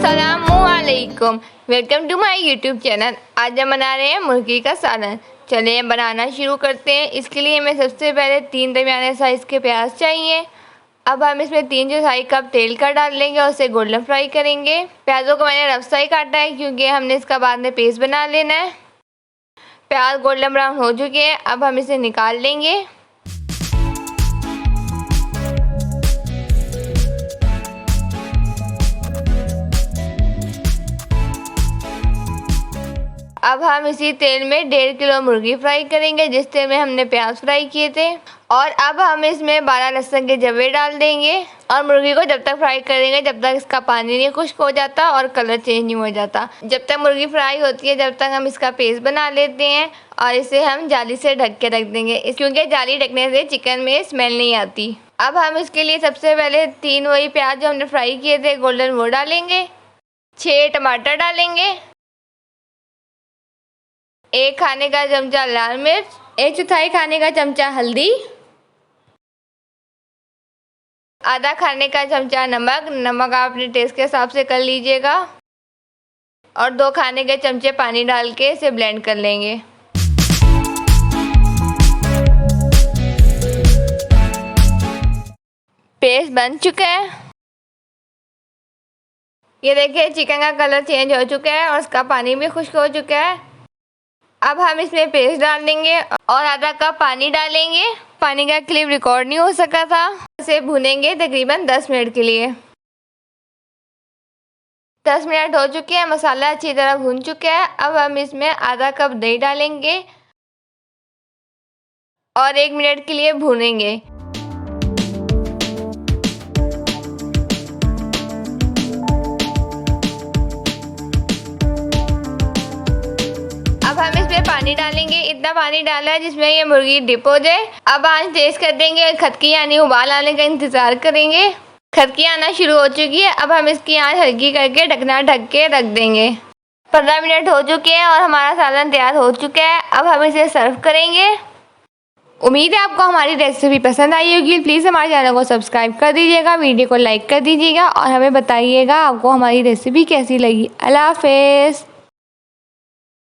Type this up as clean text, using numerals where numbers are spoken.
अस्सलामुअलैकुम, welcome to my YouTube channel. आज हम बना रहे हैं मुर्गी का सालन। चलिए बनाना शुरू करते हैं। इसके लिए हमें सबसे पहले 3 दरमियाने साइज़ के प्याज चाहिए। अब हम इसमें 3 चौथाई कप तेल का डाल लेंगे और उसे गोल्डन फ्राई करेंगे। प्याज़ों को मैंने रफ फ्राई काटा है क्योंकि हमने इसका बाद में पेस्ट बना लेना है। प्याज गोल्डन ब्राउन हो चुके हैं, अब हम इसे निकाल लेंगे। अब हम इसी तेल में 1.5 किलो मुर्गी फ्राई करेंगे जिस तेल में हमने प्याज फ्राई किए थे। और अब हम इसमें 12 लहसुन के जवे डाल देंगे और मुर्गी को जब तक फ्राई करेंगे जब तक इसका पानी नहीं खुश्क हो जाता और कलर चेंज नहीं हो जाता। जब तक मुर्गी फ्राई होती है जब तक हम इसका पेस्ट बना लेते हैं और इसे हम जाली से ढक के रख देंगे क्योंकि जाली ढकने से चिकन में स्मेल नहीं आती। अब हम इसके लिए सबसे पहले 3 वही प्याज जो हमने फ्राई किए थे गोल्डन वो डालेंगे। 6 टमाटर डालेंगे। 1 खाने का चमचा लाल मिर्च, 1 चौथाई खाने का चमचा हल्दी, आधा खाने का चमचा नमक। नमक आप अपने टेस्ट के हिसाब से कर लीजिएगा। और 2 खाने के चमचे पानी डाल के इसे ब्लेंड कर लेंगे। पेस्ट बन चुका है। ये देखिए चिकन का कलर चेंज हो चुका है और उसका पानी भी खुश्क हो चुका है। अब हम इसमें पेस्ट डाल देंगे और आधा कप पानी डालेंगे। पानी का क्लिप रिकॉर्ड नहीं हो सका था। इसे भूनेंगे तकरीबन 10 मिनट के लिए। 10 मिनट हो चुके हैं, मसाला अच्छी तरह भून चुका है। अब हम इसमें आधा कप दही डालेंगे और 1 मिनट के लिए भूनेंगे। अब हम इसमें पानी डालेंगे, इतना पानी डाला है जिसमें ये मुर्गी डिप हो जाए। अब आंच तेज कर देंगे और खदकी यानी उबाल आने का इंतज़ार करेंगे। खदकी आना शुरू हो चुकी है। अब हम इसकी आंच हल्की करके ढकना ढक के रख देंगे। 15 मिनट हो चुके हैं और हमारा सालन तैयार हो चुका है। अब हम इसे सर्व करेंगे। उम्मीद है आपको हमारी रेसिपी पसंद आई होगी। प्लीज़ हमारे चैनल को सब्सक्राइब कर दीजिएगा, वीडियो को लाइक कर दीजिएगा और हमें बताइएगा आपको हमारी रेसिपी कैसी लगी। अल्लाह हाफ़िज़।